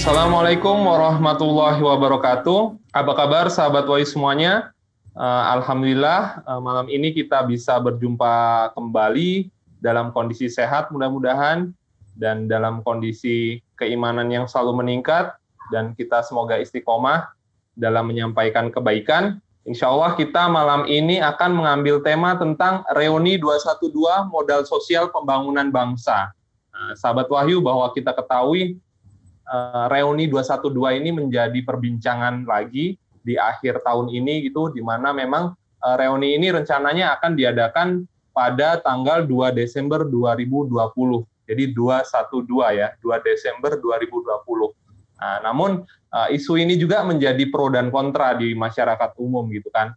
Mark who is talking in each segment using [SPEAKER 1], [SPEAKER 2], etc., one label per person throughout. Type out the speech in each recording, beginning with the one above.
[SPEAKER 1] Assalamualaikum warahmatullahi wabarakatuh. Apa kabar sahabat WAI semuanya? Alhamdulillah malam ini kita bisa berjumpa kembali dalam kondisi sehat mudah-mudahan dan dalam kondisi keimanan yang selalu meningkat dan kita semoga istiqomah dalam menyampaikan kebaikan. Insya Allah kita malam ini akan mengambil tema tentang Reuni 212 Modal Sosial Pembangunan Bangsa. Sahabat Wahyu, bahwa kita ketahui Reuni 212 ini menjadi perbincangan lagi di akhir tahun ini gitu, di mana memang reuni ini rencananya akan diadakan pada tanggal 2 Desember 2020. Jadi 212 ya, 2 Desember 2020. Namun isu ini juga menjadi pro dan kontra di masyarakat umum gitu kan.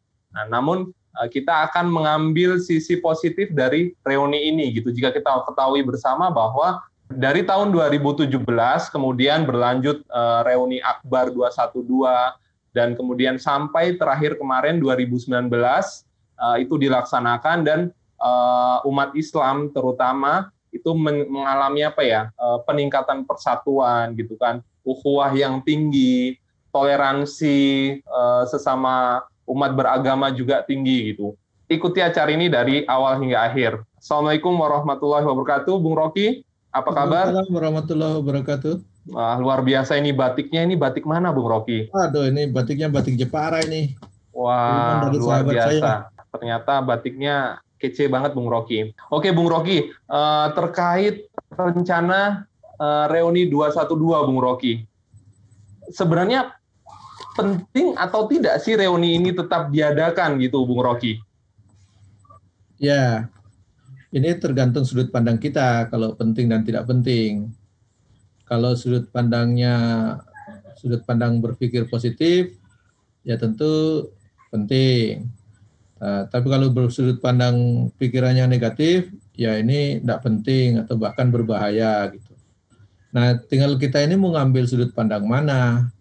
[SPEAKER 1] Namun kita akan mengambil sisi positif dari reuni ini gitu. Jika kita ketahui bersama bahwa dari tahun 2017 kemudian berlanjut reuni Akbar 212 dan kemudian sampai terakhir kemarin 2019 itu dilaksanakan dan umat Islam terutama itu mengalami peningkatan persatuan gitu kan, ukhuwah yang tinggi, toleransi sesama umat beragama juga tinggi gitu. Ikuti acara ini dari awal hingga akhir. Assalamualaikum warahmatullahi wabarakatuh, Bung Rocky. Apa kabar?
[SPEAKER 2] Waalaikumsalam warahmatullahi wabarakatuh.
[SPEAKER 1] Wah, luar biasa ini batiknya. Ini batik mana, Bung Rocky?
[SPEAKER 2] Aduh, ini batiknya batik Jepara ini.
[SPEAKER 1] Wah,
[SPEAKER 2] Dari
[SPEAKER 1] luar biasa.
[SPEAKER 2] saya.
[SPEAKER 1] Ternyata batiknya kece banget, Bung Rocky. Oke, Bung Rocky, terkait rencana reuni 212, Bung Rocky. Sebenarnya penting atau tidak sih reuni ini tetap diadakan gitu, Bung Rocky?
[SPEAKER 2] Ya, ini tergantung sudut pandang kita, kalau penting dan tidak penting. Kalau sudut pandang berpikir positif, ya tentu penting. Tapi kalau bersudut pandang pikirannya negatif, ya ini tidak penting atau bahkan berbahaya gitu. Nah, tinggal kita ini mau ngambil sudut pandang mana.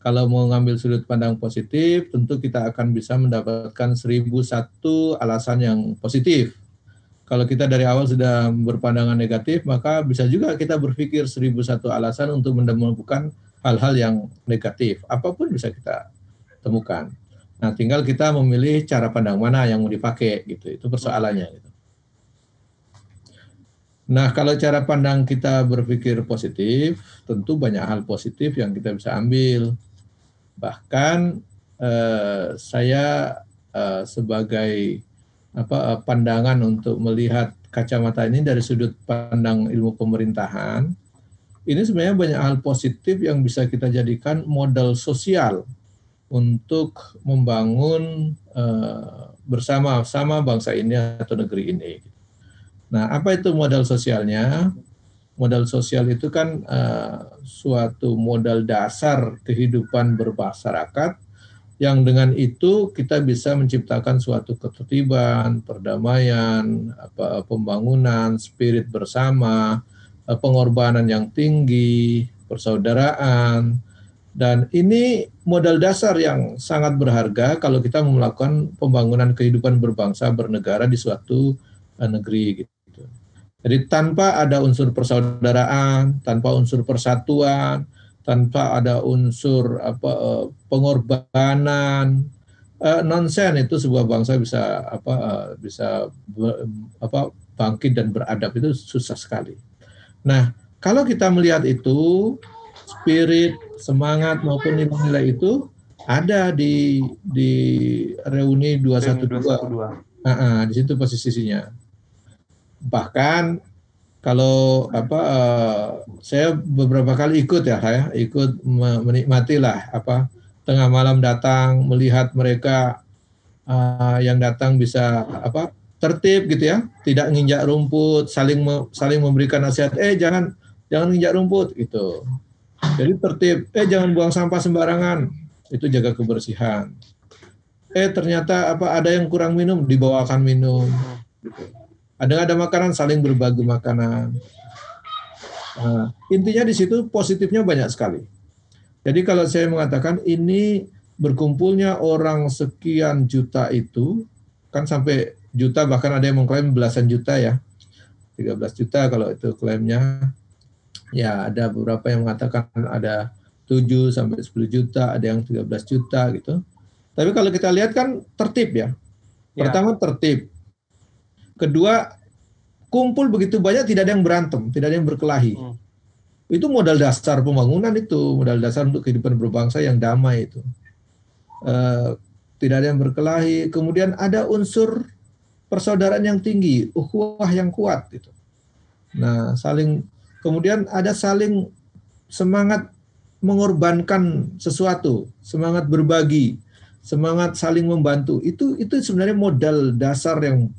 [SPEAKER 2] Kalau mau ngambil sudut pandang positif, tentu kita akan bisa mendapatkan 1001 alasan yang positif. Kalau kita dari awal sudah berpandangan negatif, maka bisa juga kita berpikir 1001 alasan untuk menemukan hal-hal yang negatif. Apapun bisa kita temukan. Nah, tinggal kita memilih cara pandang mana yang mau dipakai, gitu. Itu persoalannya. Gitu. Nah, kalau cara pandang kita berpikir positif, tentu banyak hal positif yang kita bisa ambil. Bahkan saya sebagai pandangan untuk melihat kacamata ini dari sudut pandang ilmu pemerintahan, ini sebenarnya banyak hal positif yang bisa kita jadikan modal sosial untuk membangun bersama-sama bangsa ini atau negeri ini. Nah, apa itu modal sosialnya? Modal sosial itu kan suatu modal dasar kehidupan bermasyarakat yang dengan itu kita bisa menciptakan suatu ketertiban, perdamaian, pembangunan, spirit bersama, pengorbanan yang tinggi, persaudaraan. Dan ini modal dasar yang sangat berharga kalau kita melakukan pembangunan kehidupan berbangsa bernegara di suatu negeri gitu. Jadi tanpa ada unsur persaudaraan, tanpa unsur persatuan, tanpa ada unsur pengorbanan, nonsen itu sebuah bangsa bisa bangkit dan beradab itu susah sekali. Nah, kalau kita melihat itu, spirit, semangat maupun nilai-nilai itu ada di reuni 212. Di situ posisinya. Bahkan kalau saya beberapa kali ikut menikmati lah tengah malam datang melihat mereka yang datang bisa tertib gitu ya, tidak nginjak rumput, saling memberikan nasihat, jangan nginjak rumput gitu. Jadi tertib, jangan buang sampah sembarangan, itu jaga kebersihan. Ternyata ada yang kurang minum, dibawakan minum. Gitu. Ada makanan, saling berbagi makanan. Nah, intinya di situ positifnya banyak sekali. Jadi kalau saya mengatakan ini berkumpulnya orang sekian juta itu, kan sampai juta, bahkan ada yang mengklaim belasan juta ya, 13 juta kalau itu klaimnya. Ya ada beberapa yang mengatakan ada 7 sampai 10 juta, ada yang 13 juta gitu. Tapi kalau kita lihat kan tertib ya. Pertama tertib. Kedua, kumpul begitu banyak tidak ada yang berantem, tidak ada yang berkelahi. Itu modal dasar pembangunan itu, modal dasar untuk kehidupan berbangsa yang damai itu. Tidak ada yang berkelahi, kemudian ada unsur persaudaraan yang tinggi, ukhuwah yang kuat gitu. Nah, kemudian ada saling semangat mengorbankan sesuatu, semangat berbagi, semangat saling membantu. Itu sebenarnya modal dasar yang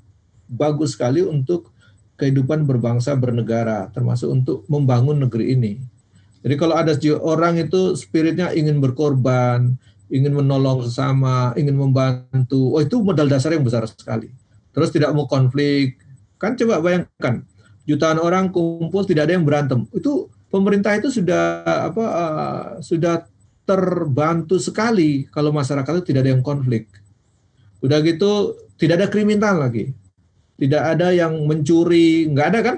[SPEAKER 2] bagus sekali untuk kehidupan berbangsa bernegara, termasuk untuk membangun negeri ini. Jadi kalau ada orang itu spiritnya ingin berkorban, ingin menolong sesama, ingin membantu, itu modal dasar yang besar sekali. Terus tidak mau konflik. Kan coba bayangkan, jutaan orang kumpul tidak ada yang berantem. Itu pemerintah itu sudah terbantu sekali kalau masyarakat itu tidak ada yang konflik. Udah gitu tidak ada kriminal lagi. Tidak ada yang mencuri, nggak ada kan?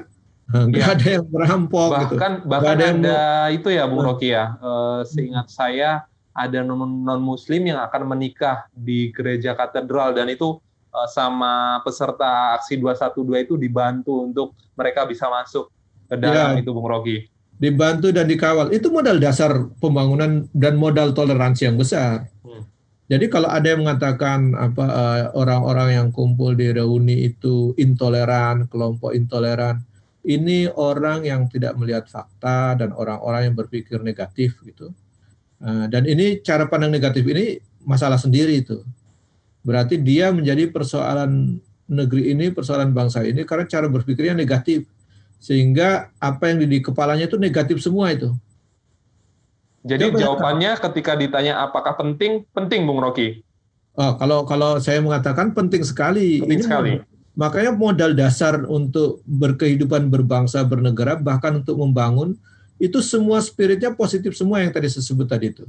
[SPEAKER 2] Nggak ada yang merampok.
[SPEAKER 1] Bahkan ada itu ya Bung Rocky ya, seingat saya ada non-muslim yang akan menikah di gereja katedral dan itu sama peserta aksi 212 itu dibantu untuk mereka bisa masuk ke dalam itu Bung Rocky.
[SPEAKER 2] Dibantu dan dikawal. Itu modal dasar pembangunan dan modal toleransi yang besar. Jadi kalau ada yang mengatakan orang-orang yang kumpul di reuni itu intoleran, kelompok intoleran, ini orang yang tidak melihat fakta dan orang-orang yang berpikir negatif gitu. Dan ini cara pandang negatif ini masalah sendiri itu. Berarti dia menjadi persoalan negeri ini, persoalan bangsa ini karena cara berpikirnya negatif. Sehingga apa yang di kepalanya itu negatif semua itu.
[SPEAKER 1] Jadi jawabannya ketika ditanya apakah penting Bung Rocky?
[SPEAKER 2] Kalau saya mengatakan penting sekali.
[SPEAKER 1] Penting sekali.
[SPEAKER 2] Makanya modal dasar untuk berkehidupan berbangsa bernegara bahkan untuk membangun itu semua spiritnya positif semua yang tadi saya sebut tadi itu.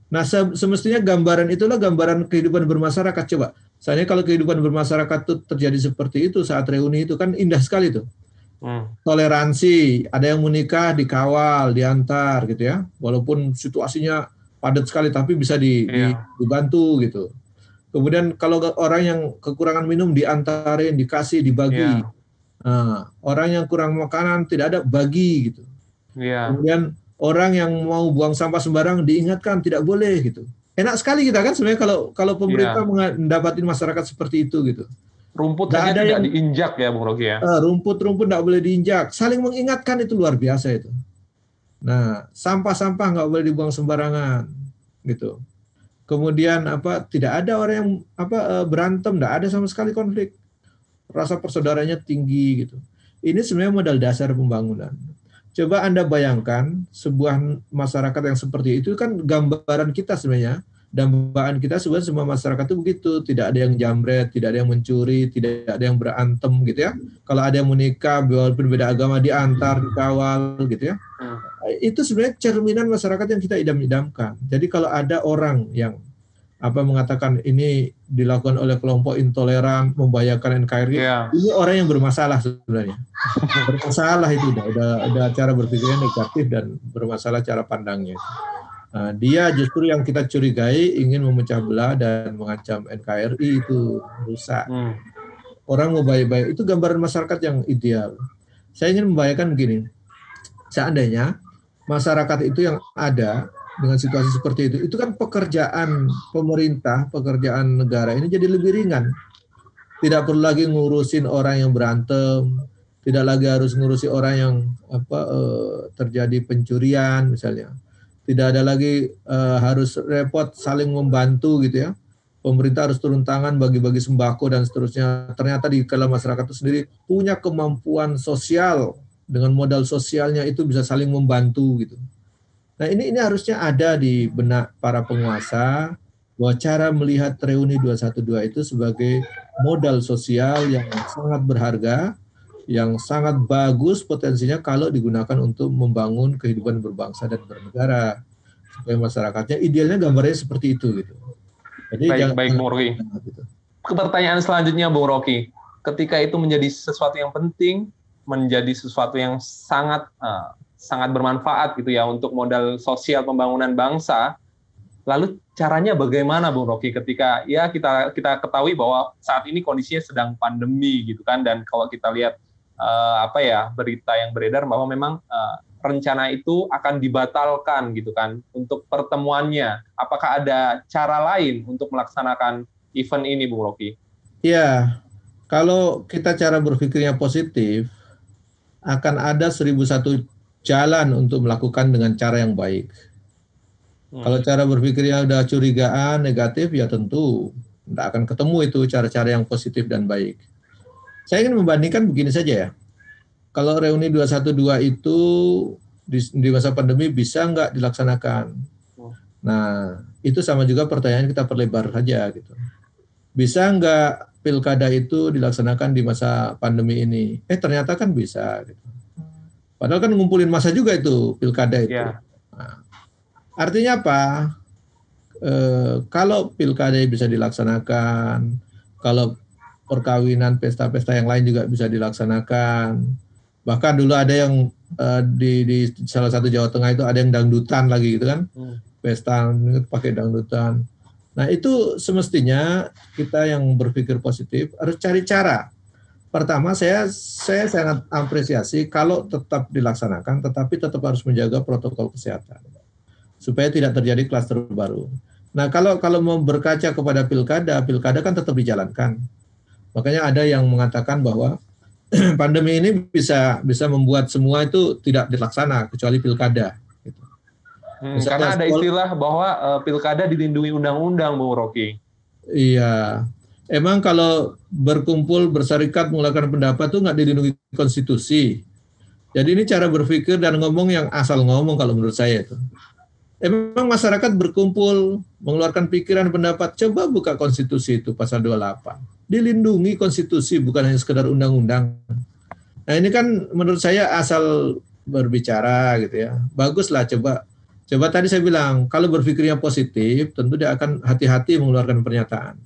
[SPEAKER 2] Nah semestinya gambaran itulah gambaran kehidupan bermasyarakat. Coba, misalnya kalau kehidupan bermasyarakat itu terjadi seperti itu saat reuni itu kan indah sekali tuh. Toleransi, ada yang menikah dikawal, diantar gitu ya. Walaupun situasinya padat sekali tapi bisa dibantu gitu. Kemudian kalau orang yang kekurangan minum diantarin, dikasih, dibagi. Nah, orang yang kurang makanan tidak ada bagi gitu. Kemudian orang yang mau buang sampah sembarang diingatkan tidak boleh gitu. Enak sekali kita kan sebenarnya kalau pemerintah mendapati masyarakat seperti itu gitu.
[SPEAKER 1] Rumput saja tidak diinjak ya Bung Rocky ya.
[SPEAKER 2] Rumput tidak boleh diinjak. Saling mengingatkan itu luar biasa itu. Nah, sampah-sampah nggak boleh dibuang sembarangan gitu. Kemudian tidak ada orang yang berantem, nggak ada sama sekali konflik. Rasa persaudaraannya tinggi gitu. Ini sebenarnya modal dasar pembangunan. Coba Anda bayangkan sebuah masyarakat yang seperti itu kan gambaran kita sebenarnya. Dambaan kita sebenarnya semua masyarakat itu begitu, tidak ada yang jambret, tidak ada yang mencuri, tidak ada yang berantem gitu ya. Kalau ada yang menikah walaupun beda agama diantar, dikawal gitu ya. Itu sebenarnya cerminan masyarakat yang kita idam-idamkan. Jadi kalau ada orang yang mengatakan ini dilakukan oleh kelompok intoleran, membahayakan NKRI, ini orang yang bermasalah sebenarnya. Bermasalah itu udah cara berpikirnya negatif dan bermasalah cara pandangnya. Nah, dia justru yang kita curigai ingin memecah belah dan mengancam NKRI itu rusak. Orang mau baik-baik, itu gambaran masyarakat yang ideal. Saya ingin membayangkan begini, seandainya masyarakat itu yang ada dengan situasi seperti itu kan pekerjaan pemerintah, pekerjaan negara ini jadi lebih ringan. Tidak perlu lagi ngurusin orang yang berantem, tidak lagi harus ngurusi orang yang terjadi pencurian misalnya. Tidak ada lagi harus repot saling membantu gitu ya. Pemerintah harus turun tangan bagi-bagi sembako dan seterusnya. Ternyata di dalam masyarakat itu sendiri punya kemampuan sosial, dengan modal sosialnya itu bisa saling membantu gitu. Nah ini harusnya ada di benak para penguasa bahwa cara melihat reuni 212 itu sebagai modal sosial yang sangat berharga, yang sangat bagus potensinya kalau digunakan untuk membangun kehidupan berbangsa dan bernegara supaya masyarakatnya idealnya gambarnya seperti itu gitu. Jadi
[SPEAKER 1] baik Bung Rocky.
[SPEAKER 2] Gitu.
[SPEAKER 1] Pertanyaan selanjutnya Bung Rocky, ketika itu menjadi sesuatu yang penting, menjadi sesuatu yang sangat sangat bermanfaat gitu ya untuk modal sosial pembangunan bangsa. Lalu caranya bagaimana Bung Rocky ketika ya kita ketahui bahwa saat ini kondisinya sedang pandemi gitu kan, dan kalau kita lihat berita yang beredar bahwa memang rencana itu akan dibatalkan gitu kan untuk pertemuannya. Apakah ada cara lain untuk melaksanakan event ini Bung Rocky?
[SPEAKER 2] Ya, kalau kita cara berpikirnya positif, akan ada 1001 jalan untuk melakukan dengan cara yang baik. Kalau cara berpikirnya udah curigaan, negatif, ya tentu tidak akan ketemu itu cara-cara yang positif dan baik. Saya ingin membandingkan begini saja ya. Kalau reuni 212 itu di masa pandemi bisa nggak dilaksanakan? Nah, itu sama juga pertanyaan kita perlebar saja gitu. Bisa nggak pilkada itu dilaksanakan di masa pandemi ini? Ternyata kan bisa. Gitu. Padahal kan ngumpulin massa juga itu pilkada itu. Yeah. Nah, artinya apa? Kalau pilkada bisa dilaksanakan, kalau perkawinan, pesta-pesta yang lain juga bisa dilaksanakan. Bahkan dulu ada yang di salah satu Jawa Tengah itu ada yang dangdutan lagi gitu kan, pesta pakai dangdutan. Nah itu semestinya kita yang berpikir positif harus cari cara. Pertama saya sangat apresiasi kalau tetap dilaksanakan, tetapi tetap harus menjaga protokol kesehatan supaya tidak terjadi klaster baru. Nah kalau mau berkaca kepada pilkada kan tetap dijalankan. Makanya ada yang mengatakan bahwa pandemi ini bisa membuat semua itu tidak dilaksana kecuali pilkada. Gitu.
[SPEAKER 1] Karena ada istilah bahwa pilkada dilindungi undang-undang, Bung Rocky.
[SPEAKER 2] Iya, emang kalau berkumpul, berserikat, mengeluarkan pendapat itu nggak dilindungi konstitusi. Jadi ini cara berpikir dan ngomong yang asal ngomong kalau menurut saya itu. Emang masyarakat berkumpul, mengeluarkan pikiran, pendapat, coba buka konstitusi itu pasal 28. Dilindungi konstitusi, bukan hanya sekedar undang-undang. Nah ini kan menurut saya asal berbicara gitu ya. Baguslah coba tadi saya bilang, kalau berpikirnya positif, tentu dia akan hati-hati mengeluarkan pernyataan.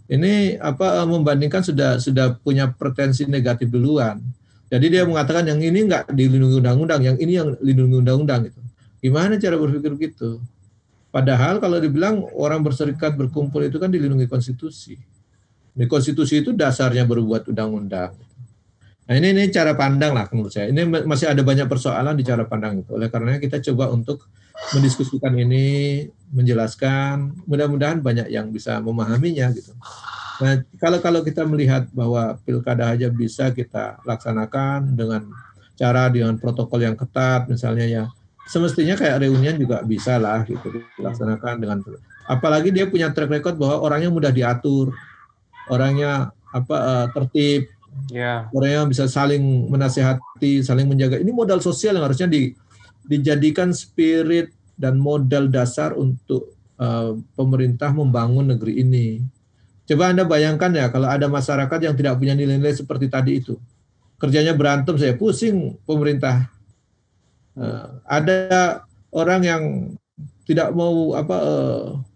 [SPEAKER 2] Ini membandingkan sudah punya pretensi negatif duluan. Jadi dia mengatakan yang ini nggak dilindungi undang-undang, yang ini yang dilindungi undang-undang gitu. Gimana cara berpikir gitu? Padahal kalau dibilang orang berserikat berkumpul itu kan dilindungi konstitusi. Di konstitusi itu dasarnya berbuat undang-undang. Nah ini cara pandang lah menurut saya. Ini masih ada banyak persoalan di cara pandang itu. Oleh karenanya kita coba untuk mendiskusikan ini, menjelaskan. Mudah-mudahan banyak yang bisa memahaminya gitu. Nah kalau kita melihat bahwa pilkada aja bisa kita laksanakan dengan protokol yang ketat, misalnya ya. Semestinya kayak reunian juga bisa lah gitu dilaksanakan dengan, apalagi dia punya track record bahwa orangnya mudah diatur, orangnya tertib, orangnya bisa saling menasihati, saling menjaga. Ini modal sosial yang harusnya dijadikan spirit dan modal dasar untuk pemerintah membangun negeri ini. Coba Anda bayangkan ya kalau ada masyarakat yang tidak punya nilai-nilai seperti tadi itu, kerjanya berantem, saya pusing pemerintah. Ada orang yang tidak mau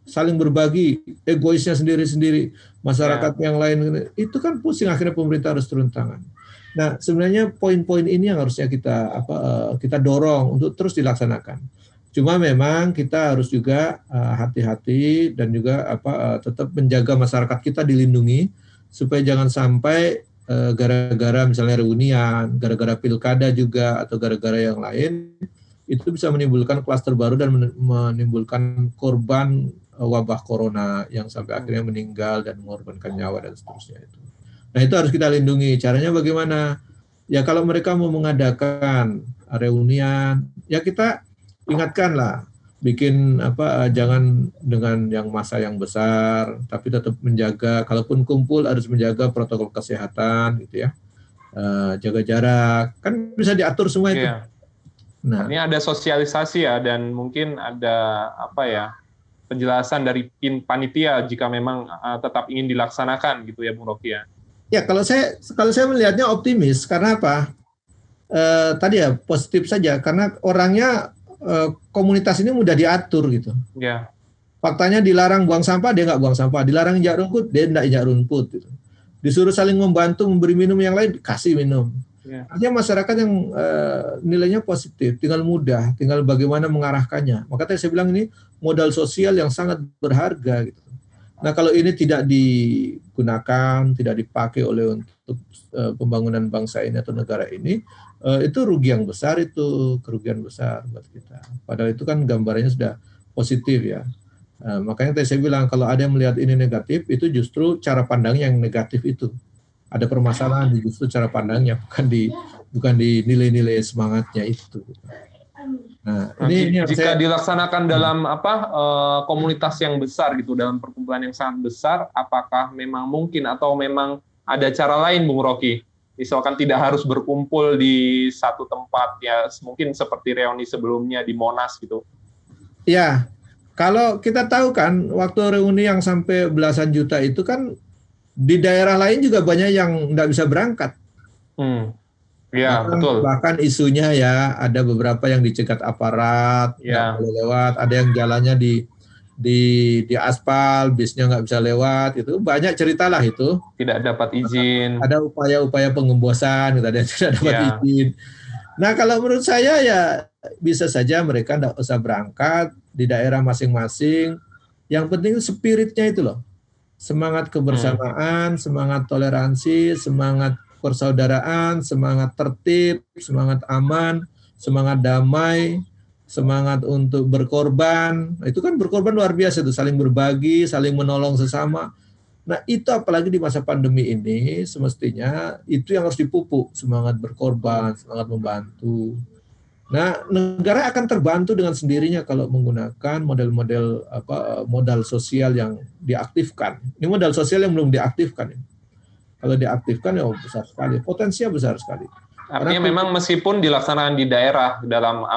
[SPEAKER 2] saling berbagi, egoisnya sendiri-sendiri, masyarakat yang lain itu kan pusing, akhirnya pemerintah harus turun tangan. Nah sebenarnya poin-poin ini yang harusnya kita dorong untuk terus dilaksanakan. Cuma memang kita harus juga hati-hati dan juga tetap menjaga masyarakat kita dilindungi supaya jangan sampai gara-gara misalnya reunian, gara-gara pilkada juga, atau gara-gara yang lain, itu bisa menimbulkan klaster baru dan menimbulkan korban wabah corona yang sampai akhirnya meninggal dan mengorbankan nyawa dan seterusnya itu. Nah itu harus kita lindungi. Caranya bagaimana? Ya kalau mereka mau mengadakan reunian, ya kita ingatkanlah, bikin jangan dengan yang massa yang besar, tapi tetap menjaga, kalaupun kumpul harus menjaga protokol kesehatan gitu ya, jaga jarak, kan bisa diatur semua itu.
[SPEAKER 1] Nah, ini ada sosialisasi ya, dan mungkin ada penjelasan dari panitia jika memang tetap ingin dilaksanakan gitu ya Bung Rocky ya.
[SPEAKER 2] Ya kalau saya melihatnya optimis karena apa? Tadi ya positif saja karena orangnya komunitas ini mudah diatur gitu.
[SPEAKER 1] Ya.
[SPEAKER 2] Faktanya dilarang buang sampah, dia nggak buang sampah. Dilarang injak rumput, dia nggak injak rumput. Gitu. Disuruh saling membantu, memberi minum yang lain, kasih minum.
[SPEAKER 1] Ya.
[SPEAKER 2] Artinya masyarakat yang nilainya positif, tinggal mudah, tinggal bagaimana mengarahkannya. Maka tadi saya bilang ini modal sosial yang sangat berharga gitu. Nah, kalau ini tidak digunakan, tidak dipakai oleh untuk pembangunan bangsa ini atau negara ini, itu rugi yang besar, itu kerugian besar buat kita. Padahal itu kan gambarannya sudah positif ya. Makanya tadi saya bilang kalau ada yang melihat ini negatif, itu justru cara pandang yang negatif itu. Ada permasalahan di justru cara pandangnya, bukan di nilai-nilai semangatnya itu. Nah,
[SPEAKER 1] Nah,
[SPEAKER 2] ini yang
[SPEAKER 1] jika
[SPEAKER 2] saya
[SPEAKER 1] dilaksanakan dalam komunitas yang besar gitu, dalam perkumpulan yang sangat besar, apakah memang mungkin atau memang ada cara lain, Bung Rocky? Misalkan tidak harus berkumpul di satu tempat ya, mungkin seperti reuni sebelumnya di Monas gitu.
[SPEAKER 2] ya, kalau kita tahu kan waktu reuni yang sampai belasan juta itu kan di daerah lain juga banyak yang nggak bisa berangkat.
[SPEAKER 1] Ya, betul.
[SPEAKER 2] Bahkan isunya ya ada beberapa yang dicegat aparat, nggak
[SPEAKER 1] Ya.
[SPEAKER 2] boleh lewat, ada yang jalannya di aspal, bisnya nggak bisa lewat, itu banyak cerita lah itu.
[SPEAKER 1] Tidak dapat izin.
[SPEAKER 2] Ada upaya-upaya pengembosan, ada yang tidak dapat
[SPEAKER 1] Ya.
[SPEAKER 2] izin. Nah, kalau menurut saya ya bisa saja mereka nggak usah berangkat di daerah masing-masing. Yang penting spiritnya itu loh. Semangat kebersamaan, semangat toleransi, semangat persaudaraan, semangat tertib, semangat aman, semangat damai, semangat untuk berkorban. Itu kan berkorban luar biasa itu, saling berbagi, saling menolong sesama. Nah, itu apalagi di masa pandemi ini semestinya itu yang harus dipupuk, semangat berkorban, semangat membantu. Nah, negara akan terbantu dengan sendirinya kalau menggunakan model-model modal sosial yang diaktifkan. Ini modal sosial yang belum diaktifkan. Kalau diaktifkan ya besar sekali, potensinya besar sekali.
[SPEAKER 1] Artinya memang meskipun dilaksanakan di daerah dalam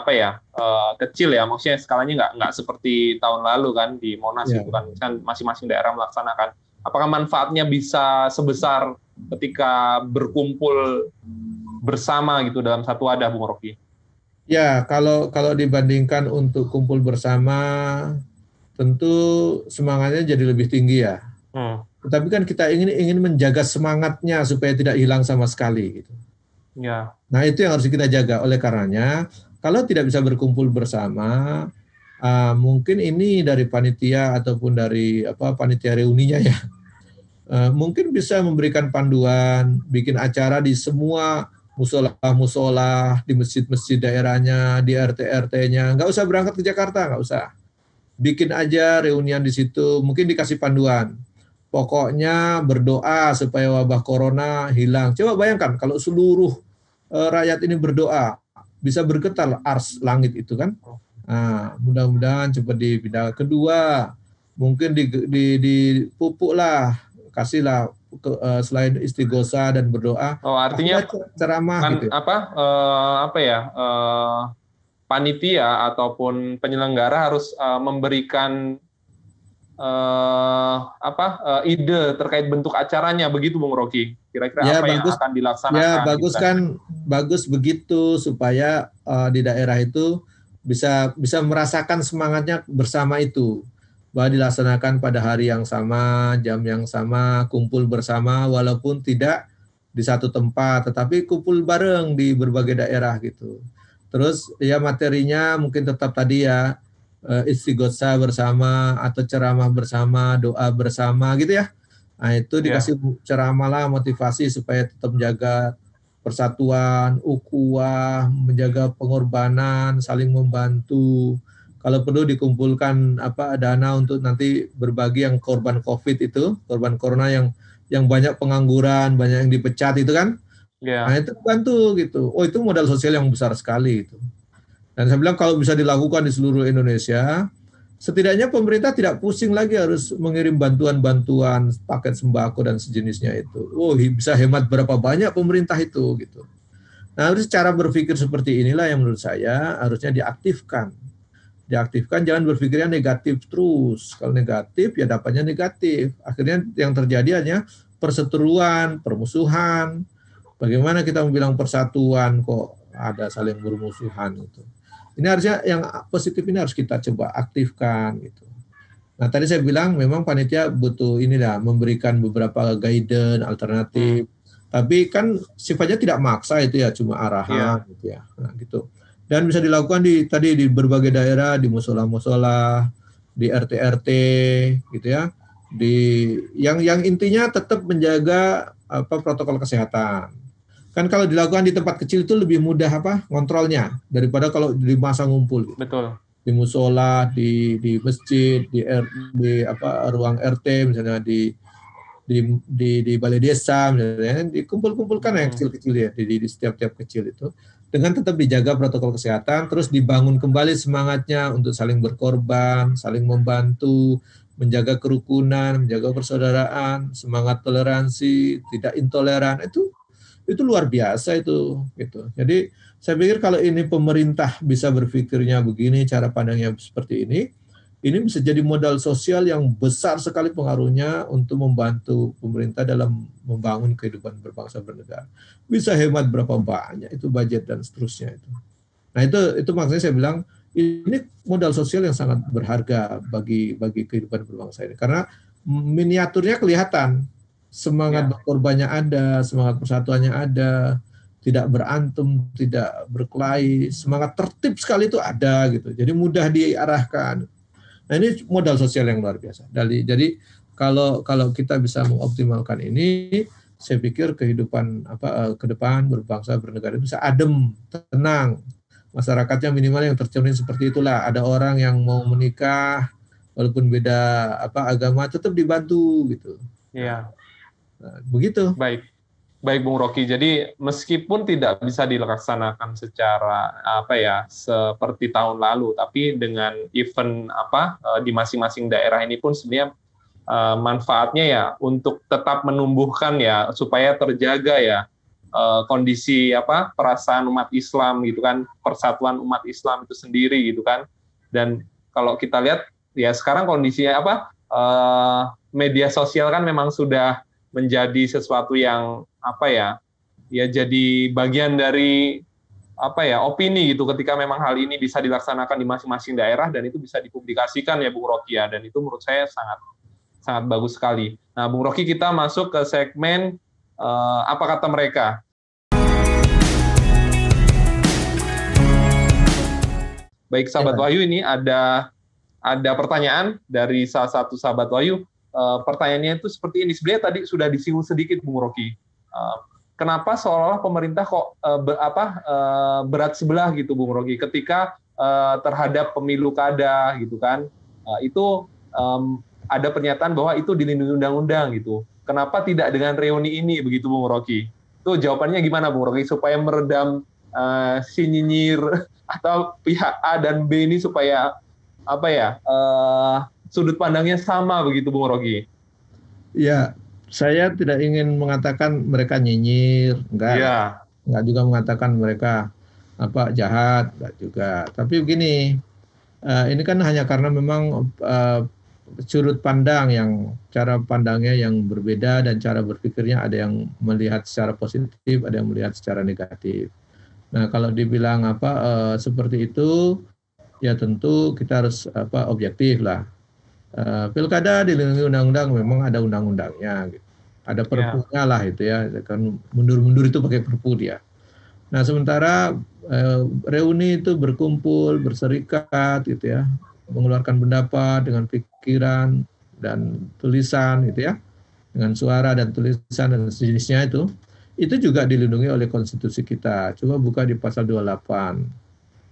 [SPEAKER 1] kecil ya, maksudnya skalanya nggak seperti tahun lalu kan di Monas
[SPEAKER 2] ya.
[SPEAKER 1] gitu kan masing-masing daerah melaksanakan. Apakah manfaatnya bisa sebesar ketika berkumpul bersama gitu dalam satu wadah, Bung Rocky?
[SPEAKER 2] Ya, kalau dibandingkan untuk kumpul bersama, tentu semangatnya jadi lebih tinggi ya. Tetapi kan kita ingin menjaga semangatnya supaya tidak hilang sama sekali. Gitu.
[SPEAKER 1] Ya.
[SPEAKER 2] Nah, itu yang harus kita jaga. Oleh karenanya, kalau tidak bisa berkumpul bersama, mungkin ini dari panitia ataupun dari panitia reuninya ya, mungkin bisa memberikan panduan, bikin acara di semua musola, di masjid-masjid daerahnya, di RT-RT-nya. Nggak usah berangkat ke Jakarta, nggak usah. Bikin aja reunian di situ, mungkin dikasih panduan. Pokoknya berdoa supaya wabah corona hilang. Coba bayangkan kalau seluruh rakyat ini berdoa, bisa bergetar ars langit itu kan. Nah, mudah-mudahan cepat dipindah. Kedua, mungkin dipupuk lah, kasihlah selain istighosa dan berdoa.
[SPEAKER 1] Oh, artinya
[SPEAKER 2] ceramah gitu.
[SPEAKER 1] Panitia ataupun penyelenggara harus memberikan ide terkait bentuk acaranya, begitu Bung Rocky? Kira-kira
[SPEAKER 2] ya,
[SPEAKER 1] apa
[SPEAKER 2] bagus,
[SPEAKER 1] yang akan dilaksanakan?
[SPEAKER 2] Ya bagus gitu kan, bagus begitu supaya di daerah itu bisa merasakan semangatnya bersama itu, bahwa dilaksanakan pada hari yang sama, jam yang sama, kumpul bersama walaupun tidak di satu tempat, tetapi kumpul bareng di berbagai daerah gitu. Terus ya materinya mungkin tetap tadi ya, istighosa bersama atau ceramah bersama, doa bersama gitu ya. Nah, itu dikasih ceramah lah, motivasi supaya tetap menjaga persatuan, ukhuwah, menjaga pengorbanan, saling membantu. Kalau perlu dikumpulkan dana untuk nanti berbagi yang korban COVID itu, korban corona yang banyak pengangguran, banyak yang dipecat itu kan. Nah, itu bantu gitu. Oh, itu modal sosial yang besar sekali itu. Dan saya bilang kalau bisa dilakukan di seluruh Indonesia, setidaknya pemerintah tidak pusing lagi harus mengirim bantuan-bantuan paket sembako dan sejenisnya itu. Oh, bisa hemat berapa banyak pemerintah itu gitu. Nah, harus cara berpikir seperti inilah yang menurut saya harusnya diaktifkan. Diaktifkan, jangan berpikirnya negatif terus. Kalau negatif ya dapatnya negatif. Akhirnya yang terjadi hanya perseteruan, permusuhan. Bagaimana kita bilang persatuan kok ada saling bermusuhan gitu. Ini harusnya yang positif ini harus kita coba aktifkan gitu. Nah, tadi saya bilang memang panitia butuh memberikan beberapa guidance alternatif. Tapi kan sifatnya tidak maksa itu ya, cuma arahan gitu ya. Nah, gitu. Dan bisa dilakukan di berbagai daerah, di musola-musola, di RT-RT gitu ya. Yang intinya tetap menjaga protokol kesehatan. Kan kalau dilakukan di tempat kecil itu lebih mudah ngontrolnya daripada kalau di masa ngumpul.
[SPEAKER 1] Betul.
[SPEAKER 2] Di musola, di masjid, di ruang RT misalnya, di balai desa misalnya, dikumpul-kumpulkan yang kecil-kecil ya di setiap kecil itu, dengan tetap dijaga protokol kesehatan, terus dibangun kembali semangatnya untuk saling berkorban, saling membantu, menjaga kerukunan, menjaga persaudaraan, semangat toleransi, tidak intoleran, itu luar biasa itu gitu. Jadi saya pikir kalau ini pemerintah bisa berpikirnya begini, cara pandangnya seperti ini bisa jadi modal sosial yang besar sekali pengaruhnya untuk membantu pemerintah dalam membangun kehidupan berbangsa bernegara. Bisa hemat berapa banyak itu budget dan seterusnya itu. Nah itu maksudnya saya bilang ini modal sosial yang sangat berharga bagi kehidupan berbangsa ini, karena miniaturnya kelihatan, semangat berkorbannya ada, semangat persatuannya ada, tidak berantem, tidak berkelahi, semangat tertib sekali itu ada gitu. Jadi mudah diarahkan. Nah ini modal sosial yang luar biasa. Jadi kalau kita bisa mengoptimalkan ini, saya pikir kehidupan ke depan berbangsa bernegara bisa adem, tenang. Masyarakatnya minimal yang tercermin seperti itulah. Ada orang yang mau menikah walaupun beda agama tetap dibantu gitu.
[SPEAKER 1] Iya.
[SPEAKER 2] Nah, begitu.
[SPEAKER 1] Baik Bung Rocky. Jadi meskipun tidak bisa dilaksanakan secara seperti tahun lalu, tapi dengan event di masing-masing daerah ini pun sebenarnya manfaatnya ya untuk tetap menumbuhkan ya, supaya terjaga ya kondisi perasaan umat Islam gitu kan, persatuan umat Islam itu sendiri gitu kan. Dan kalau kita lihat ya sekarang kondisinya media sosial kan memang sudah menjadi sesuatu yang jadi bagian dari opini gitu, ketika memang hal ini bisa dilaksanakan di masing-masing daerah dan itu bisa dipublikasikan ya Bung Rocky ya, dan itu menurut saya sangat sangat bagus sekali. Nah Bung Rocky, kita masuk ke segmen apa kata mereka. Baik sahabat Wahyu, ini ada pertanyaan dari salah satu sahabat Wahyu. Pertanyaannya itu seperti ini. Sebenarnya tadi sudah disinggung sedikit Bung Rocky. Kenapa seolah-olah pemerintah kok berat sebelah gitu Bung Rocky ketika terhadap pemilu kada gitu kan? Itu ada pernyataan bahwa itu dilindungi undang-undang gitu. Kenapa tidak dengan reuni ini begitu Bung Rocky? Itu jawabannya gimana Bung Rocky supaya meredam si nyinyir atau pihak A dan B ini supaya sudut pandangnya sama begitu Bung Rocky?
[SPEAKER 2] Ya, saya tidak ingin mengatakan mereka nyinyir, enggak juga mengatakan mereka jahat, enggak juga. Tapi begini, ini kan hanya karena memang sudut pandang cara pandangnya yang berbeda dan cara berpikirnya ada yang melihat secara positif, ada yang melihat secara negatif. Nah, kalau dibilang seperti itu, ya tentu kita harus objektif lah. Pilkada dilindungi undang-undang, memang ada undang-undangnya, gitu. Ada perpunya lah itu ya, kan mundur-mundur itu pakai perpu dia. Nah sementara reuni itu berkumpul, berserikat gitu ya, mengeluarkan pendapat dengan pikiran dan tulisan gitu ya, dengan suara dan tulisan dan sejenisnya itu juga dilindungi oleh konstitusi kita. Coba buka di pasal 28.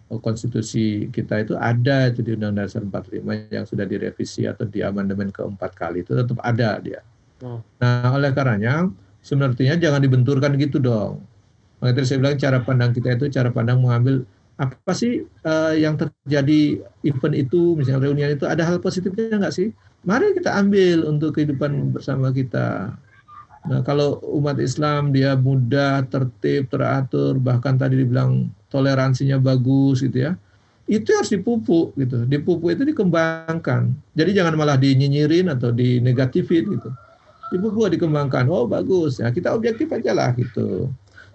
[SPEAKER 2] Konstitusi kita itu ada itu di Undang-Undang Dasar 45 yang sudah direvisi atau diamandemen keempat kali, itu tetap ada dia. Nah oleh karenanya sebenarnya jangan dibenturkan gitu dong. Makanya saya bilang cara pandang kita itu cara pandang mengambil apa sih yang terjadi event itu, misalnya reunian itu ada hal positifnya nggak sih? Mari kita ambil untuk kehidupan bersama kita. Nah kalau umat Islam dia mudah, tertib, teratur, bahkan tadi dibilang toleransinya bagus gitu ya, itu harus dipupuk gitu. Dipupuk itu dikembangkan. Jadi jangan malah dinyinyirin atau dinegatifin gitu. Dipupuk, dikembangkan. Oh bagus, ya kita objektif aja lah gitu.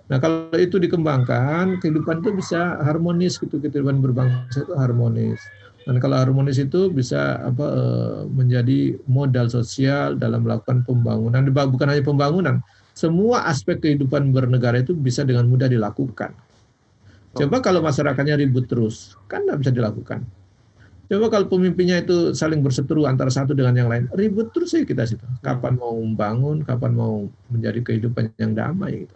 [SPEAKER 2] Nah kalau itu dikembangkan, kehidupan itu bisa harmonis gitu, kehidupan berbangsa itu harmonis. Dan kalau harmonis itu bisa menjadi modal sosial dalam melakukan pembangunan, bukan hanya pembangunan, semua aspek kehidupan bernegara itu bisa dengan mudah dilakukan. Coba kalau masyarakatnya ribut terus, kan nggak bisa dilakukan. Coba kalau pemimpinnya itu saling berseteru antara satu dengan yang lain, ribut terus ya kita situ. Kapan mau membangun, kapan mau menjadi kehidupan yang damai gitu.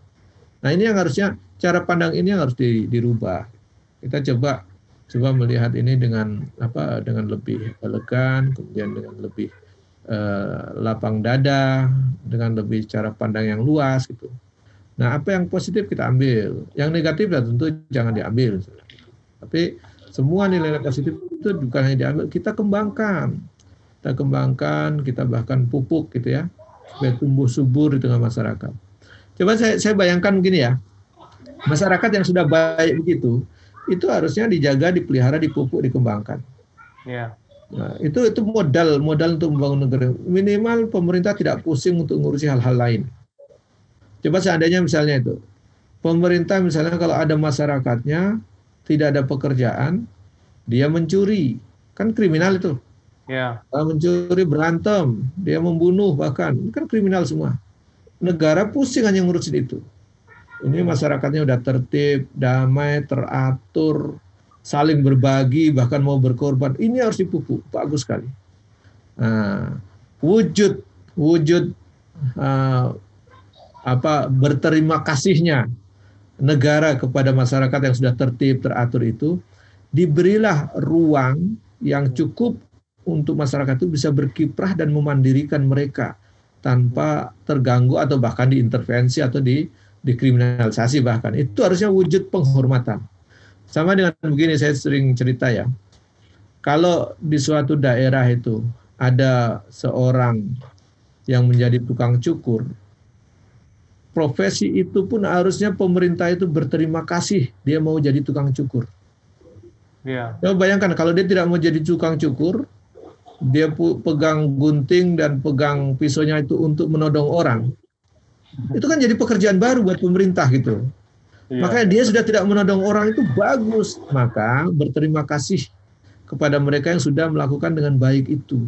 [SPEAKER 2] Nah ini yang harusnya, cara pandang ini yang harus dirubah. Kita coba melihat ini dengan lebih elegan, kemudian dengan lebih lapang dada, dengan lebih cara pandang yang luas gitu. Nah apa yang positif kita ambil, yang negatif ya tentu jangan diambil. Tapi semua nilai positif itu bukan hanya diambil, kita kembangkan, kita bahkan pupuk gitu ya, supaya tumbuh subur di tengah masyarakat. Coba saya bayangkan begini ya, masyarakat yang sudah baik begitu, itu harusnya dijaga, dipelihara, dipupuk, dikembangkan.
[SPEAKER 1] Yeah.
[SPEAKER 2] Nah, itu modal untuk membangun negara. Minimal pemerintah tidak pusing untuk ngurusi hal-hal lain. Coba seandainya misalnya itu, pemerintah misalnya kalau ada masyarakatnya tidak ada pekerjaan, dia mencuri, kan kriminal itu.
[SPEAKER 1] Yeah.
[SPEAKER 2] Mencuri, berantem, dia membunuh bahkan, kan kriminal semua. Negara pusing hanya ngurusin itu. Ini masyarakatnya udah tertib, damai, teratur, saling berbagi, bahkan mau berkorban. Ini harus dipupuk, bagus sekali. Nah, wujud berterima kasihnya negara kepada masyarakat yang sudah tertib, teratur itu, diberilah ruang yang cukup untuk masyarakat itu bisa berkiprah dan memandirikan mereka tanpa terganggu atau bahkan diintervensi atau dikriminalisasi bahkan. Itu harusnya wujud penghormatan. Sama dengan begini, saya sering cerita ya, kalau di suatu daerah itu ada seorang yang menjadi tukang cukur, profesi itu pun harusnya pemerintah itu berterima kasih dia mau jadi tukang cukur.
[SPEAKER 1] Yeah.
[SPEAKER 2] Coba bayangkan kalau dia tidak mau jadi tukang cukur, dia pegang gunting dan pegang pisaunya itu untuk menodong orang. Itu kan jadi pekerjaan baru buat pemerintah gitu. Yeah. Makanya dia sudah tidak menodong orang itu bagus. Maka berterima kasih kepada mereka yang sudah melakukan dengan baik itu.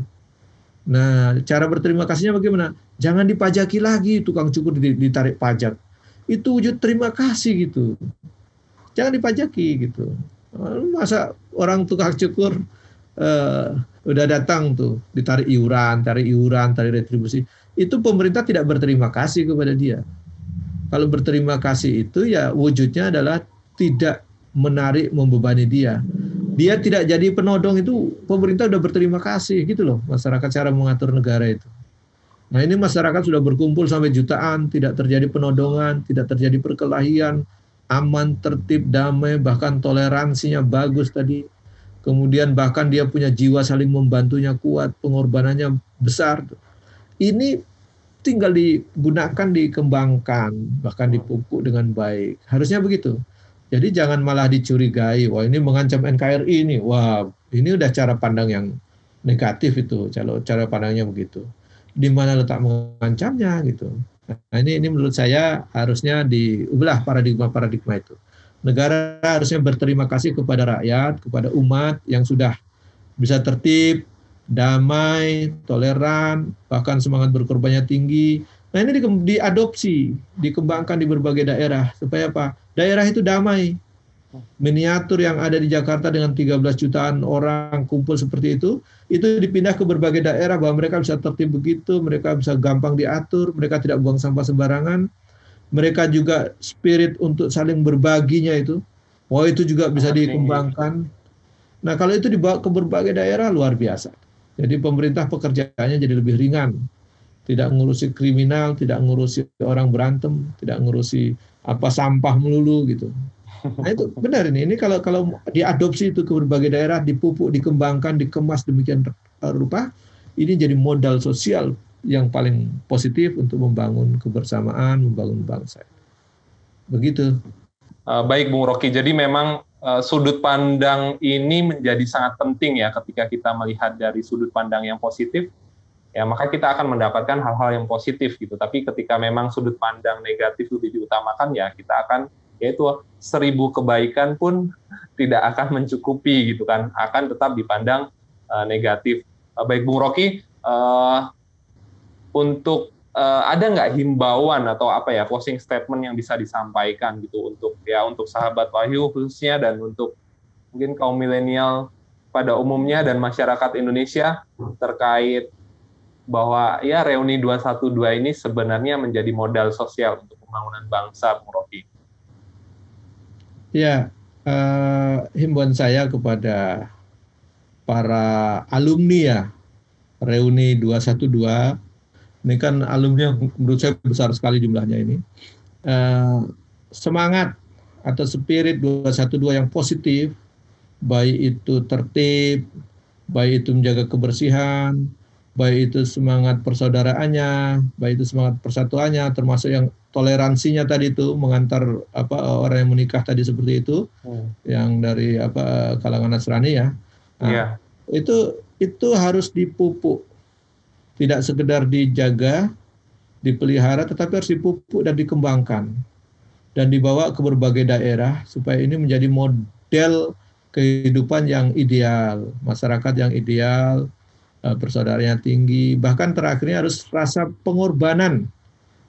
[SPEAKER 2] Nah, cara berterima kasihnya bagaimana? Jangan dipajaki lagi tukang cukur ditarik pajak. Itu wujud terima kasih gitu. Jangan dipajaki gitu. Masa orang tukang cukur udah datang tuh ditarik iuran, tarik retribusi. Itu pemerintah tidak berterima kasih kepada dia. Kalau berterima kasih itu ya wujudnya adalah tidak menarik, membebani dia. Dia tidak jadi penodong, itu pemerintah udah berterima kasih gitu loh. Masyarakat cara mengatur negara itu. Nah ini masyarakat sudah berkumpul sampai jutaan, tidak terjadi penodongan, tidak terjadi perkelahian, aman, tertib, damai, bahkan toleransinya bagus tadi. Kemudian bahkan dia punya jiwa saling membantunya kuat, pengorbanannya besar. Ini tinggal digunakan, dikembangkan, bahkan dipupuk dengan baik. Harusnya begitu. Jadi jangan malah dicurigai, wah ini mengancam NKRI ini, wah ini udah cara pandang yang negatif itu, cara pandangnya begitu. Di mana letak mengancamnya gitu. Nah ini menurut saya harusnya diubah paradigma itu. Negara harusnya berterima kasih kepada rakyat, kepada umat yang sudah bisa tertib, damai, toleran, bahkan semangat berkorbannya tinggi. Nah ini diadopsi, dikembangkan di berbagai daerah. Supaya apa? Daerah itu damai. Miniatur yang ada di Jakarta dengan 13 jutaan orang kumpul seperti itu dipindah ke berbagai daerah bahwa mereka bisa tertib begitu, mereka bisa gampang diatur, mereka tidak buang sampah sembarangan. Mereka juga spirit untuk saling berbaginya itu, itu juga bisa dikembangkan. Nah kalau itu dibawa ke berbagai daerah luar biasa. Jadi pemerintah pekerjaannya jadi lebih ringan. Tidak ngurusi kriminal, tidak ngurusi orang berantem, tidak ngurusi sampah melulu gitu. Nah itu benar ini kalau diadopsi itu ke berbagai daerah, dipupuk, dikembangkan, dikemas demikian rupa, ini jadi modal sosial yang paling positif untuk membangun kebersamaan, membangun bangsa. Begitu.
[SPEAKER 1] Baik Bung Rocky, jadi memang sudut pandang ini menjadi sangat penting ya ketika kita melihat dari sudut pandang yang positif, ya maka kita akan mendapatkan hal-hal yang positif gitu. Tapi ketika memang sudut pandang negatif lebih diutamakan, ya kita akan, yaitu 1000 kebaikan pun tidak akan mencukupi gitu kan, akan tetap dipandang negatif. Baik Bung Rocky, untuk ada nggak himbauan atau apa ya closing statement yang bisa disampaikan gitu untuk sahabat Wahyu khususnya dan untuk mungkin kaum milenial pada umumnya dan masyarakat Indonesia terkait bahwa ya reuni 212 ini sebenarnya menjadi modal sosial untuk pembangunan bangsa, Bung Rocky.
[SPEAKER 2] Ya, himbauan saya kepada para alumni ya, reuni 212, ini kan alumni menurut saya besar sekali jumlahnya ini. Semangat atau spirit 212 yang positif, baik itu tertib, baik itu menjaga kebersihan, baik itu semangat persaudaraannya, baik itu semangat persatuannya, termasuk yang toleransinya tadi itu mengantar orang yang menikah tadi seperti itu, yang dari kalangan Nasrani ya. Nah, itu harus dipupuk, tidak sekedar dijaga, dipelihara, tetapi harus dipupuk dan dikembangkan dan dibawa ke berbagai daerah supaya ini menjadi model kehidupan yang ideal, masyarakat yang ideal, persaudaraan tinggi, bahkan terakhirnya harus rasa pengorbanan,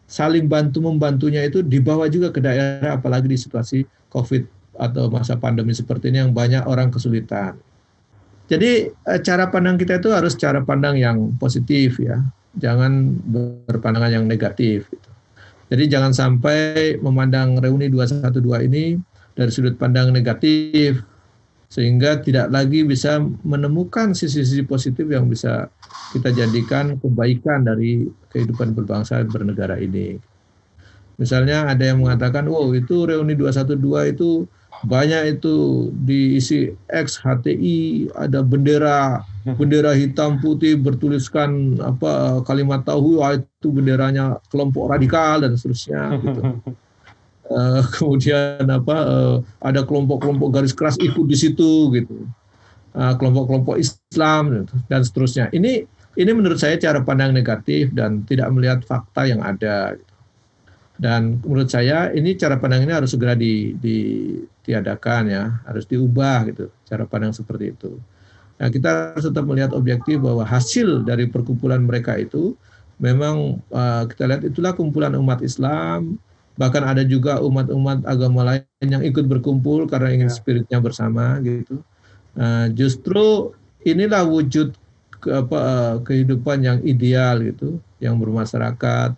[SPEAKER 2] saling bantu-membantunya itu dibawa juga ke daerah, apalagi di situasi COVID atau masa pandemi seperti ini yang banyak orang kesulitan. Jadi cara pandang kita itu harus cara pandang yang positif ya, jangan berpandangan yang negatif. Gitu. Jadi jangan sampai memandang reuni 212 ini dari sudut pandang negatif, sehingga tidak lagi bisa menemukan sisi-sisi positif yang bisa kita jadikan kebaikan dari kehidupan berbangsa dan bernegara ini. Misalnya ada yang mengatakan, oh itu reuni 212 itu banyak itu diisi X HTI, ada bendera hitam putih bertuliskan kalimat tauhid, itu benderanya kelompok radikal dan seterusnya gitu. Kemudian ada kelompok-kelompok garis keras ikut di situ gitu, kelompok-kelompok Islam gitu, dan seterusnya. Ini menurut saya cara pandang negatif dan tidak melihat fakta yang ada. Gitu. Dan menurut saya ini cara pandang ini harus segera ditiadakan ya, harus diubah gitu cara pandang seperti itu. Nah, kita harus tetap melihat objektif bahwa hasil dari perkumpulan mereka itu memang kita lihat itulah kumpulan umat Islam. Bahkan ada juga umat-umat agama lain yang ikut berkumpul karena ingin spiritnya bersama gitu. Justru inilah wujud kehidupan yang ideal gitu, yang bermasyarakat,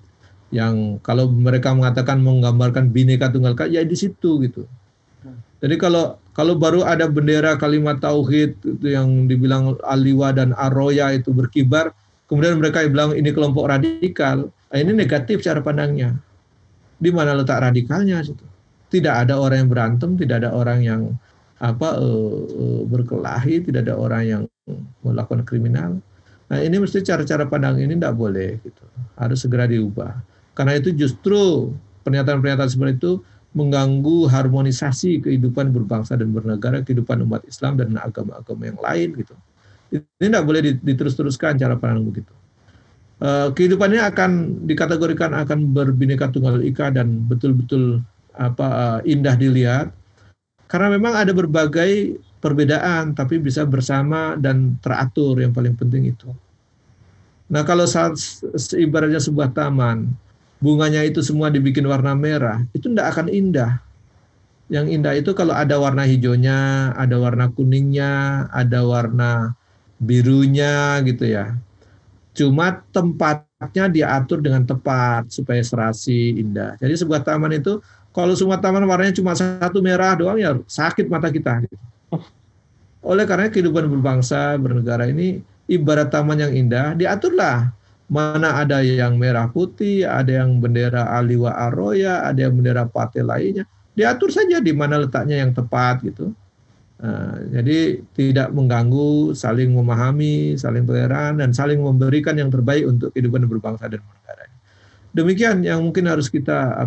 [SPEAKER 2] yang kalau mereka mengatakan menggambarkan Bhinneka Tunggal Ika, ya di situ gitu. Jadi kalau baru ada bendera kalimat tauhid itu yang dibilang Aliwa dan Aroya itu berkibar, kemudian mereka bilang ini kelompok radikal, ini negatif cara pandangnya. Di mana letak radikalnya situ? Tidak ada orang yang berantem, tidak ada orang yang berkelahi, tidak ada orang yang melakukan kriminal. Nah ini mesti cara-cara pandang ini tidak boleh gitu, harus segera diubah. Karena itu justru pernyataan-pernyataan seperti itu mengganggu harmonisasi kehidupan berbangsa dan bernegara, kehidupan umat Islam dan agama-agama yang lain gitu. Ini tidak boleh diterus-teruskan cara pandang begitu. Kehidupannya akan dikategorikan akan berbhinneka tunggal ika dan betul-betul indah dilihat karena memang ada berbagai perbedaan tapi bisa bersama dan teratur, yang paling penting itu. Nah kalau ibaratnya sebuah taman, bunganya itu semua dibikin warna merah, itu tidak akan indah. Yang indah itu kalau ada warna hijaunya, ada warna kuningnya, ada warna birunya gitu ya. Cuma tempatnya diatur dengan tepat supaya serasi, indah. Jadi sebuah taman itu, kalau semua taman warnanya cuma satu merah doang ya sakit mata kita. Oleh karena kehidupan berbangsa, bernegara ini ibarat taman yang indah, diaturlah. Mana ada yang merah putih, ada yang bendera Aliwa Aroya, ada yang bendera partai lainnya. Diatur saja di mana letaknya yang tepat gitu. Jadi tidak mengganggu, saling memahami, saling toleran, dan saling memberikan yang terbaik untuk kehidupan berbangsa dan bernegara. Demikian yang mungkin harus kita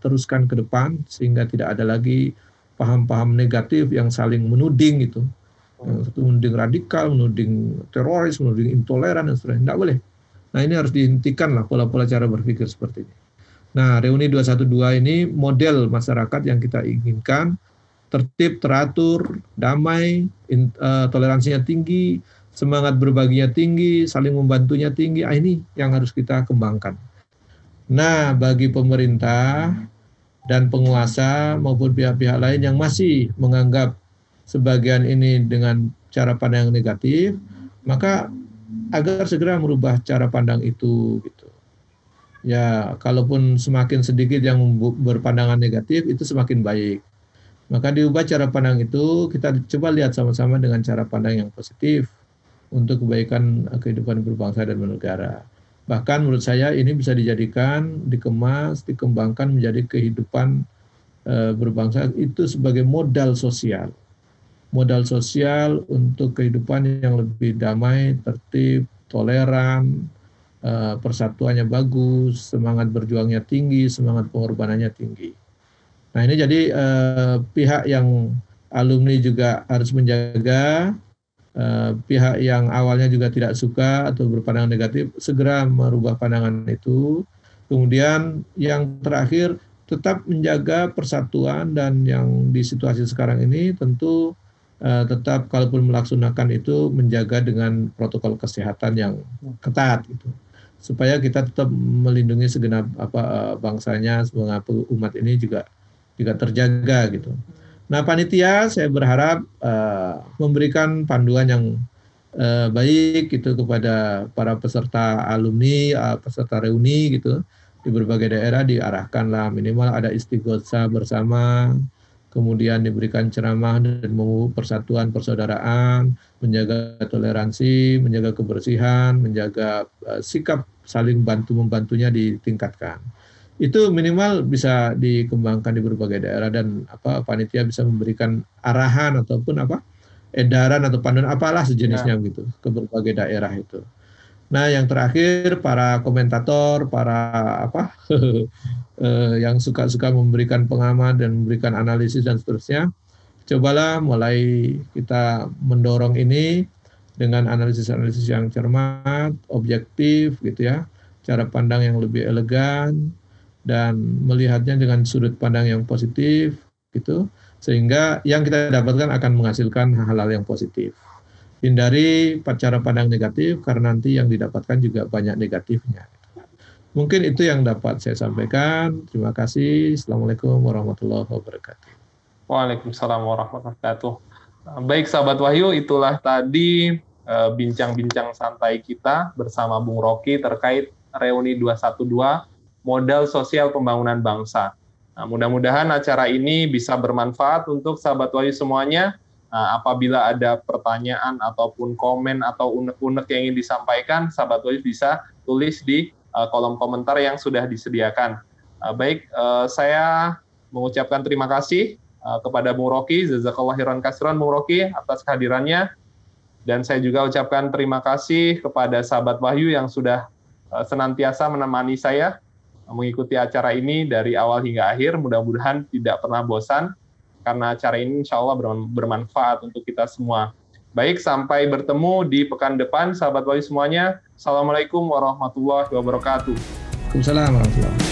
[SPEAKER 2] teruskan ke depan sehingga tidak ada lagi paham-paham negatif yang saling menuding itu, menuding radikal, menuding teroris, menuding intoleran dan sebagainya. Tidak boleh. Nah ini harus dihentikan lah pola-pola cara berpikir seperti ini. Nah reuni 212 ini model masyarakat yang kita inginkan. Tertib, teratur, damai, toleransinya tinggi, semangat berbaginya tinggi, saling membantunya tinggi. Ini yang harus kita kembangkan. Nah, bagi pemerintah dan penguasa maupun pihak-pihak lain yang masih menganggap sebagian ini dengan cara pandang yang negatif, maka agar segera merubah cara pandang itu gitu. Ya, kalaupun semakin sedikit yang berpandangan negatif itu semakin baik. Maka diubah cara pandang itu, kita coba lihat sama-sama dengan cara pandang yang positif untuk kebaikan kehidupan berbangsa dan bernegara. Bahkan menurut saya ini bisa dijadikan, dikemas, dikembangkan menjadi kehidupan berbangsa itu sebagai modal sosial. Modal sosial untuk kehidupan yang lebih damai, tertib, toleran, persatuannya bagus, semangat berjuangnya tinggi, semangat pengorbanannya tinggi. Nah ini jadi pihak yang alumni juga harus menjaga, pihak yang awalnya juga tidak suka atau berpandangan negatif segera merubah pandangan itu. Kemudian yang terakhir tetap menjaga persatuan, dan yang di situasi sekarang ini tentu tetap kalaupun melaksanakan itu menjaga dengan protokol kesehatan yang ketat gitu, supaya kita tetap melindungi segenap bangsanya, segenap umat ini juga terjaga gitu. Nah, panitia saya berharap memberikan panduan yang baik gitu kepada para peserta alumni, peserta reuni gitu di berbagai daerah, diarahkanlah minimal ada istighosah bersama, kemudian diberikan ceramah dan memupuk persatuan persaudaraan, menjaga toleransi, menjaga kebersihan, menjaga sikap saling bantu membantunya ditingkatkan. Itu minimal bisa dikembangkan di berbagai daerah, dan panitia bisa memberikan arahan ataupun edaran atau panduan apalah sejenisnya gitu ke berbagai daerah itu. Nah, yang terakhir para komentator, para yang suka-suka memberikan pengamat dan memberikan analisis dan seterusnya, cobalah mulai kita mendorong ini dengan analisis-analisis yang cermat, objektif gitu ya, cara pandang yang lebih elegan, dan melihatnya dengan sudut pandang yang positif gitu, sehingga yang kita dapatkan akan menghasilkan hal-hal yang positif. Hindari cara pandang negatif karena nanti yang didapatkan juga banyak negatifnya. Mungkin itu yang dapat saya sampaikan. Terima kasih. Assalamualaikum warahmatullahi wabarakatuh.
[SPEAKER 1] Waalaikumsalam warahmatullahi wabarakatuh. Baik sahabat Wahyu, itulah tadi bincang-bincang santai kita bersama Bung Rocky terkait reuni 212 modal sosial pembangunan bangsa. Nah, mudah-mudahan acara ini bisa bermanfaat untuk sahabat Wahyu semuanya. Nah, apabila ada pertanyaan ataupun komen atau unek-unek yang ingin disampaikan, sahabat Wahyu bisa tulis di kolom komentar yang sudah disediakan. Baik, saya mengucapkan terima kasih kepada Bung Rocky, jazakallahu khairan katsiran Bung Rocky atas kehadirannya, dan saya juga ucapkan terima kasih kepada sahabat Wahyu yang sudah senantiasa menemani saya mengikuti acara ini dari awal hingga akhir. Mudah-mudahan tidak pernah bosan, karena acara ini insya Allah bermanfaat untuk kita semua. Baik, sampai bertemu di pekan depan, sahabat Wahyu semuanya. Assalamualaikum warahmatullahi wabarakatuh.
[SPEAKER 2] Waalaikumsalam warahmatullahi wabarakatuh.